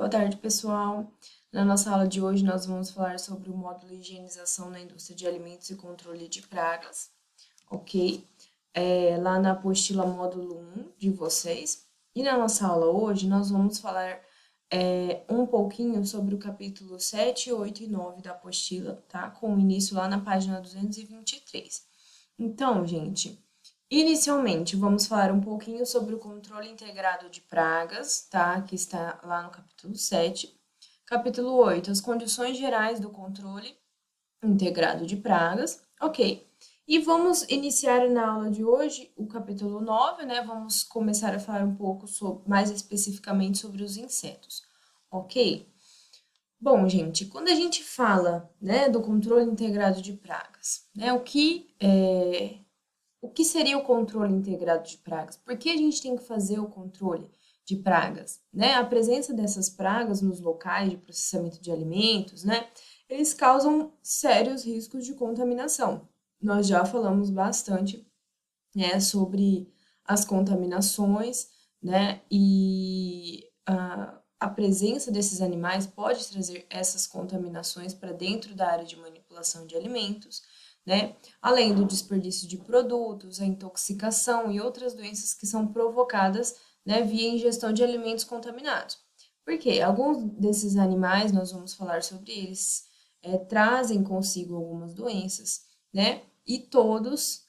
Boa tarde, pessoal. Na nossa aula de hoje, nós vamos falar sobre o módulo Higienização na Indústria de Alimentos e Controle de Pragas, ok? Lá na apostila módulo 1 de vocês. E na nossa aula hoje, nós vamos falar um pouquinho sobre o capítulo 7, 8 e 9 da apostila, tá? Com início lá na página 223. Então, gente, inicialmente, vamos falar um pouquinho sobre o controle integrado de pragas, tá? Que está lá no capítulo 7. Capítulo 8, as condições gerais do controle integrado de pragas, ok. E vamos iniciar na aula de hoje o capítulo 9, né? Vamos começar a falar um pouco mais especificamente sobre os insetos, ok? Bom, gente, quando a gente fala, né, do controle integrado de pragas, né, o que seria o controle integrado de pragas? Por que a gente tem que fazer o controle de pragas? Né? A presença dessas pragas nos locais de processamento de alimentos, né? Eles causam sérios riscos de contaminação. Nós já falamos bastante, né, sobre as contaminações, né? E a presença desses animais pode trazer essas contaminações para dentro da área de manipulação de alimentos, né? Além do desperdício de produtos, a intoxicação e outras doenças que são provocadas, né, via ingestão de alimentos contaminados. Porque alguns desses animais, nós vamos falar sobre eles, trazem consigo algumas doenças, né? E todos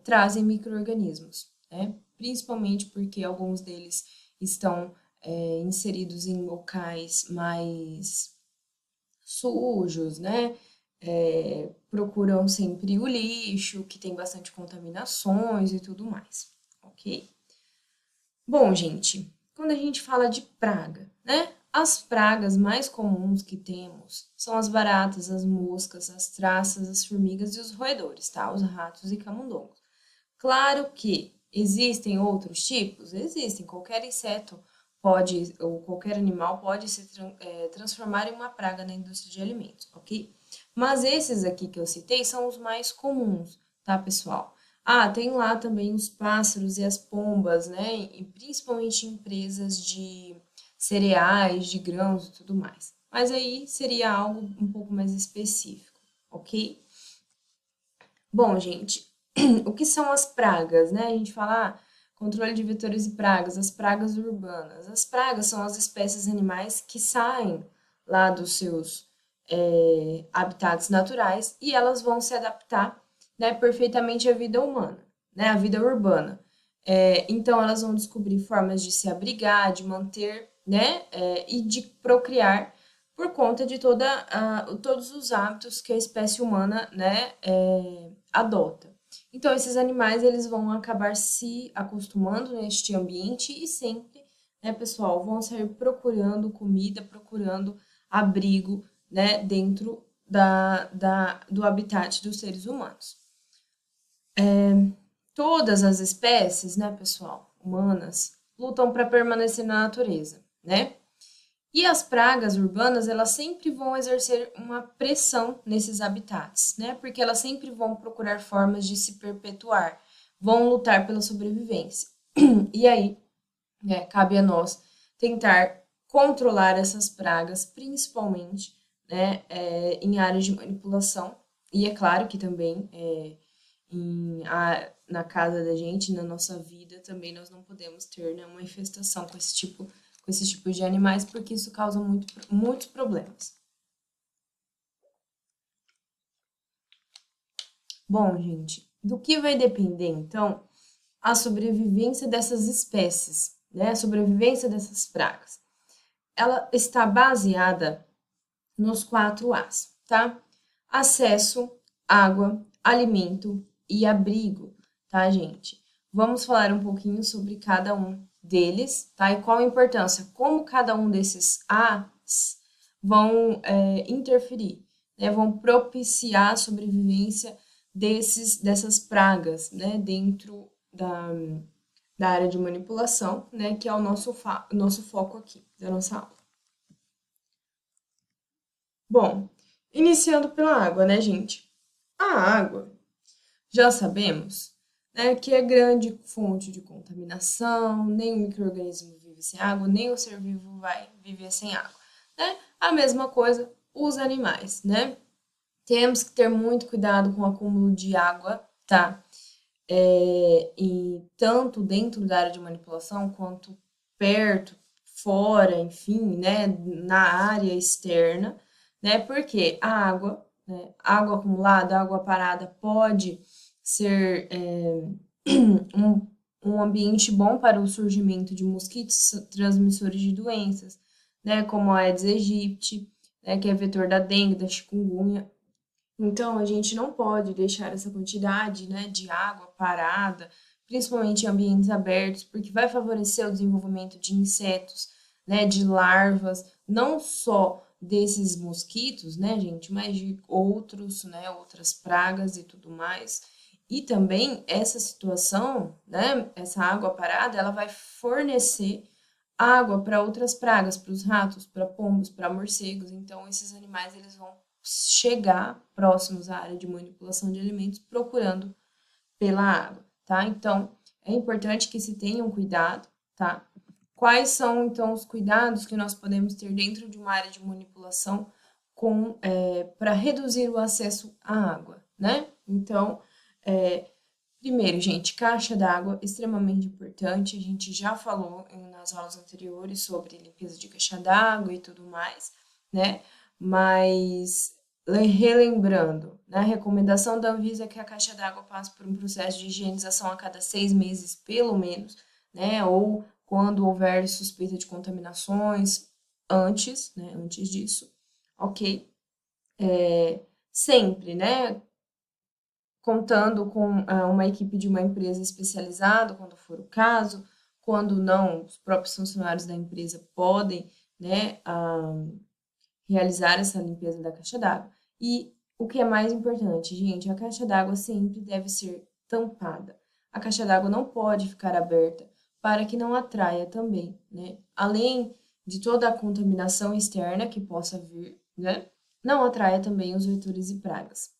trazem micro-organismos, né? Principalmente porque alguns deles estão inseridos em locais mais sujos, né? Procuram sempre o lixo, que tem bastante contaminações e tudo mais, ok? Bom, gente, quando a gente fala de praga, né? As pragas mais comuns que temos são as baratas, as moscas, as traças, as formigas e os roedores, tá? Os ratos e camundongos. Claro que existem outros tipos? Existem. Qualquer inseto pode, ou qualquer animal pode se transformar em uma praga na indústria de alimentos, ok? Mas esses aqui que eu citei são os mais comuns, tá, pessoal? Ah, tem lá também os pássaros e as pombas, né? E principalmente empresas de cereais, de grãos e tudo mais. Mas aí seria algo um pouco mais específico, ok? Bom, gente, o que são as pragas, né? A gente fala controle de vetores e pragas, as pragas urbanas. As pragas são as espécies animais que saem lá dos seus habitats naturais e elas vão se adaptar, né, perfeitamente à vida humana, né, à vida urbana. Então, elas vão descobrir formas de se abrigar, de manter, né, e de procriar por conta de todos os hábitos que a espécie humana, né, adota. Então, esses animais, eles vão acabar se acostumando neste ambiente e sempre, né, pessoal, vão sair procurando comida, procurando abrigo, né, dentro do habitat dos seres humanos. Todas as espécies, né, pessoal, humanas, lutam para permanecer na natureza, né? E as pragas urbanas, elas sempre vão exercer uma pressão nesses habitats, né? Porque elas sempre vão procurar formas de se perpetuar, vão lutar pela sobrevivência. E aí, né, cabe a nós tentar controlar essas pragas, principalmente, né, em áreas de manipulação. E é claro que também na casa da gente, na nossa vida, também nós não podemos ter, né, uma infestação com esses tipos de animais, porque isso causa muitos problemas. Bom, gente, do que vai depender, então, a sobrevivência dessas espécies, né? A sobrevivência dessas pragas. Ela está baseada nos 4 As, tá? Acesso, água, alimento e abrigo, tá, gente? Vamos falar um pouquinho sobre cada um deles, tá? E qual a importância, como cada um desses As vão interferir, né? Vão propiciar a sobrevivência dessas pragas, né? Dentro da área de manipulação, né? Que é o nosso foco aqui, da nossa aula. Bom, iniciando pela água, né, gente? A água, já sabemos, né, que é grande fonte de contaminação, nenhum micro-organismo vive vive sem água, nem o ser vivo vai viver sem água, né? A mesma coisa os animais, né? Temos que ter muito cuidado com o acúmulo de água, tá? E tanto dentro da área de manipulação quanto perto, fora, enfim, né, na área externa, né? Porque a água, né, água acumulada, água parada pode ser um, um ambiente bom para o surgimento de mosquitos transmissores de doenças, né, como a Aedes aegypti, né, que é vetor da dengue, da chikungunya. Então, a gente não pode deixar essa quantidade, né, de água parada, principalmente em ambientes abertos, porque vai favorecer o desenvolvimento de insetos, né, de larvas, não só desses mosquitos, né, gente, mas de outros, né, outras pragas e tudo mais. E também essa situação, né, essa água parada, ela vai fornecer água para outras pragas, para os ratos, para pombos, para morcegos. Então, esses animais eles vão chegar próximos à área de manipulação de alimentos procurando pela água, tá? Então, é importante que se tenha um cuidado, tá? Quais são, então, os cuidados que nós podemos ter dentro de uma área de manipulação para reduzir o acesso à água, né? Então, primeiro, gente, caixa d'água, extremamente importante. A gente já falou nas aulas anteriores sobre limpeza de caixa d'água e tudo mais, né? Mas, relembrando, né, a recomendação da Anvisa é que a caixa d'água passe por um processo de higienização a cada 6 meses, pelo menos, né? Ou quando houver suspeita de contaminações, antes, né? Antes disso, ok? Sempre, né? Contando com uma equipe de uma empresa especializada, quando for o caso, quando não, os próprios funcionários da empresa podem, né, realizar essa limpeza da caixa d'água. E o que é mais importante, gente, a caixa d'água sempre deve ser tampada. A caixa d'água não pode ficar aberta para que não atraia também, né? Além de toda a contaminação externa que possa vir, né? Não atraia também os vetores e pragas,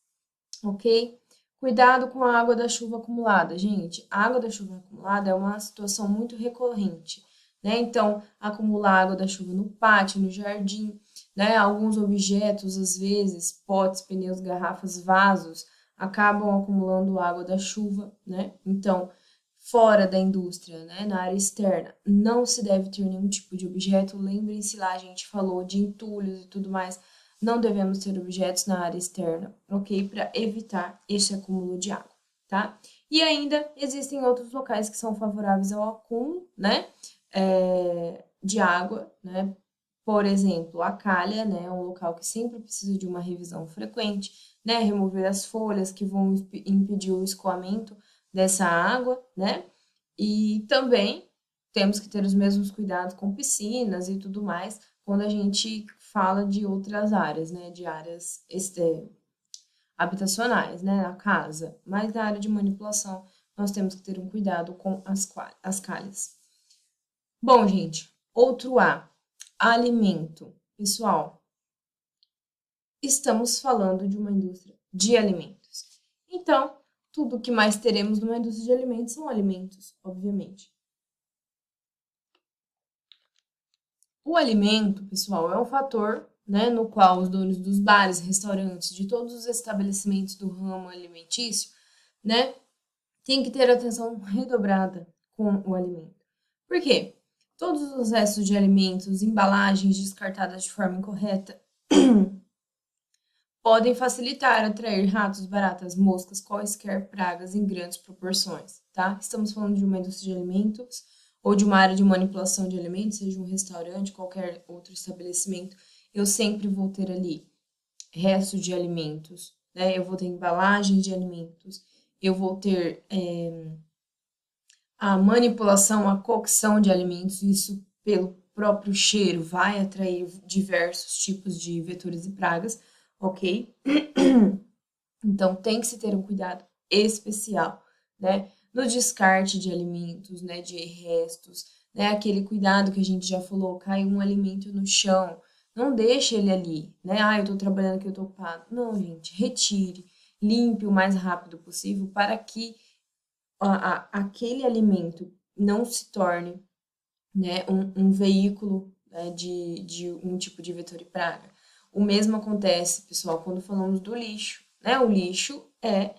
ok? Cuidado com a água da chuva acumulada. Gente, a água da chuva acumulada é uma situação muito recorrente, né? Então, acumular água da chuva no pátio, no jardim, né? Alguns objetos, às vezes, potes, pneus, garrafas, vasos, acabam acumulando água da chuva, né? Então, fora da indústria, né? Na área externa, não se deve ter nenhum tipo de objeto. Lembrem-se lá, a gente falou de entulhos e tudo mais. Não devemos ter objetos na área externa, ok? Para evitar esse acúmulo de água, tá? E ainda existem outros locais que são favoráveis ao acúmulo, né? De água, né? Por exemplo, a calha, né? É um local que sempre precisa de uma revisão frequente, né? Remover as folhas que vão impedir o escoamento dessa água, né? E também temos que ter os mesmos cuidados com piscinas e tudo mais, quando a gente fala de outras áreas, né? De áreas habitacionais, né? A casa. Mas na área de manipulação, nós temos que ter um cuidado com as calhas. Bom, gente, outro A, alimento. Pessoal, estamos falando de uma indústria de alimentos. Então, tudo que mais teremos numa indústria de alimentos são alimentos, obviamente. O alimento, pessoal, é um fator, né, no qual os donos dos bares, restaurantes, de todos os estabelecimentos do ramo alimentício, né, têm que ter atenção redobrada com o alimento. Por quê? Todos os restos de alimentos, embalagens descartadas de forma incorreta, podem facilitar atrair ratos, baratas, moscas, quaisquer pragas em grandes proporções, tá? Estamos falando de uma indústria de alimentos ou de uma área de manipulação de alimentos, seja um restaurante, qualquer outro estabelecimento, eu sempre vou ter ali restos de alimentos, né? Eu vou ter embalagens de alimentos, eu vou ter a manipulação, a cocção de alimentos, isso pelo próprio cheiro vai atrair diversos tipos de vetores e pragas, ok? Então, tem que se ter um cuidado especial, né? No descarte de alimentos, né? De restos, né? Aquele cuidado que a gente já falou, cai um alimento no chão, não deixe ele ali, né? Ah, eu tô trabalhando aqui, eu tô ocupado. Não, gente, retire, limpe o mais rápido possível para que aquele alimento não se torne né, um veículo, né, de um tipo de vetor e praga. O mesmo acontece, pessoal, quando falamos do lixo, né? O lixo é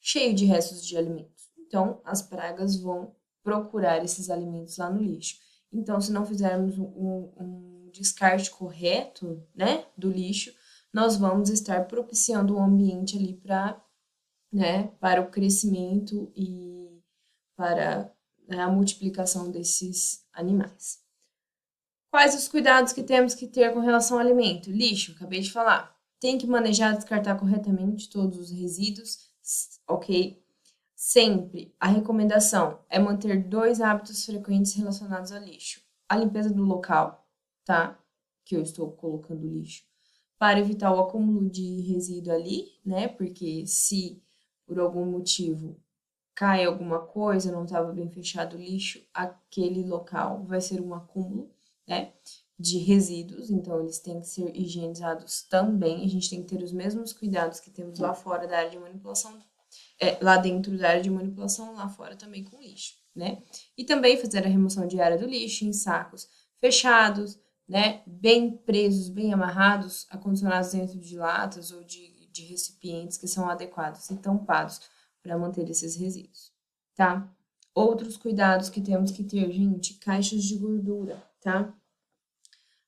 cheio de restos de alimentos. Então, as pragas vão procurar esses alimentos lá no lixo. Então, se não fizermos um descarte correto, né, do lixo, nós vamos estar propiciando o ambiente ali para, né, para o crescimento e para, né, a multiplicação desses animais. Quais os cuidados que temos que ter com relação ao alimento? Lixo, acabei de falar. Tem que manejar e descartar corretamente todos os resíduos, ok? Sempre a recomendação é manter 2 hábitos frequentes relacionados ao lixo. A limpeza do local, tá? Que eu estou colocando lixo, para evitar o acúmulo de resíduo ali, né? Porque se por algum motivo cai alguma coisa, não estava bem fechado o lixo, aquele local vai ser um acúmulo, né, de resíduos, então eles têm que ser higienizados também. A gente tem que ter os mesmos cuidados que temos lá fora da área de manipulação, lá dentro da área de manipulação, lá fora também com lixo, né? E também fazer a remoção diária do lixo em sacos fechados, né, bem presos, bem amarrados, acondicionados dentro de latas ou de recipientes que são adequados e tampados para manter esses resíduos, tá? Outros cuidados que temos que ter, gente, caixas de gordura, tá?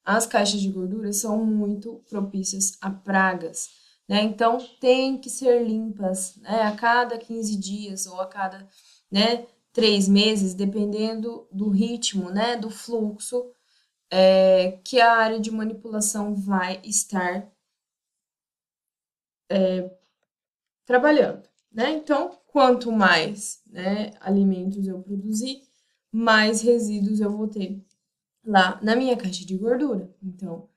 As caixas de gordura são muito propícias a pragas, né? Então, tem que ser limpas, né? A cada 15 dias ou a cada, né, 3 meses, dependendo do ritmo, né, do fluxo que a área de manipulação vai estar trabalhando, né? Então, quanto mais, né, alimentos eu produzir, mais resíduos eu vou ter lá na minha caixa de gordura. Então,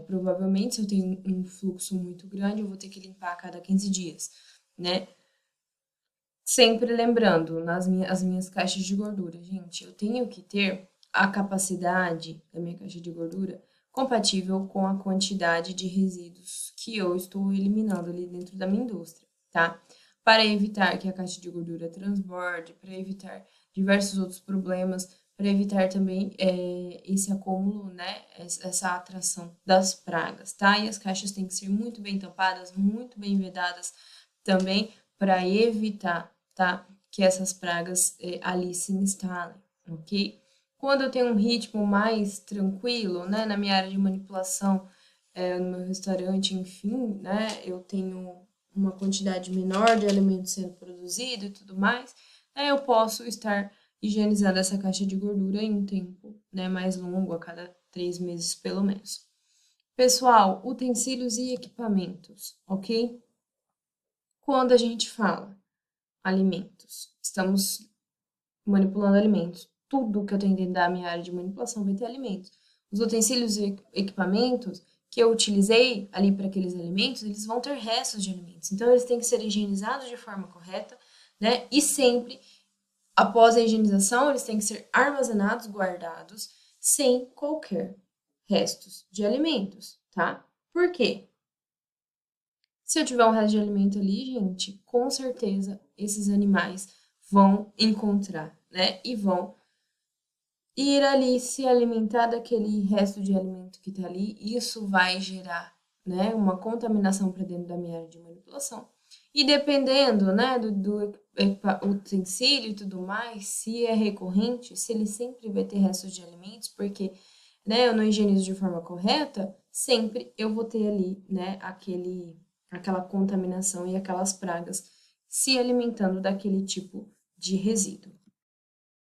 provavelmente, se eu tenho um fluxo muito grande, eu vou ter que limpar a cada 15 dias, né? Sempre lembrando, as minhas caixas de gordura, gente, eu tenho que ter a capacidade da minha caixa de gordura compatível com a quantidade de resíduos que eu estou eliminando ali dentro da minha indústria, tá? Para evitar que a caixa de gordura transborde, para evitar diversos outros problemas, para evitar também esse acúmulo, né? Essa atração das pragas, tá? E as caixas têm que ser muito bem tampadas, muito bem vedadas também, para evitar, tá, que essas pragas ali se instalem, ok? Quando eu tenho um ritmo mais tranquilo, né, na minha área de manipulação, no meu restaurante, enfim, né, eu tenho uma quantidade menor de alimento sendo produzido e tudo mais, né, eu posso estar higienizando essa caixa de gordura em um tempo, né, mais longo, a cada 3 meses pelo menos. Pessoal, utensílios e equipamentos, ok? Quando a gente fala alimentos, estamos manipulando alimentos. Tudo que eu tenho dentro da minha área de manipulação vai ter alimentos. Os utensílios e equipamentos que eu utilizei ali para aqueles alimentos, eles vão ter restos de alimentos. Então, eles têm que ser higienizados de forma correta, né? E sempre, após a higienização, eles têm que ser armazenados, guardados, sem qualquer restos de alimentos, tá? Por quê? Se eu tiver um resto de alimento ali, gente, com certeza esses animais vão encontrar, né? E vão ir ali se alimentar daquele resto de alimento que tá ali. Isso vai gerar, né, uma contaminação para dentro da minha área de manipulação. E dependendo, né, do utensílio e tudo mais, se é recorrente, se ele sempre vai ter restos de alimentos, porque, né, eu não higienizo de forma correta, sempre eu vou ter ali, né, aquela contaminação e aquelas pragas se alimentando daquele tipo de resíduo,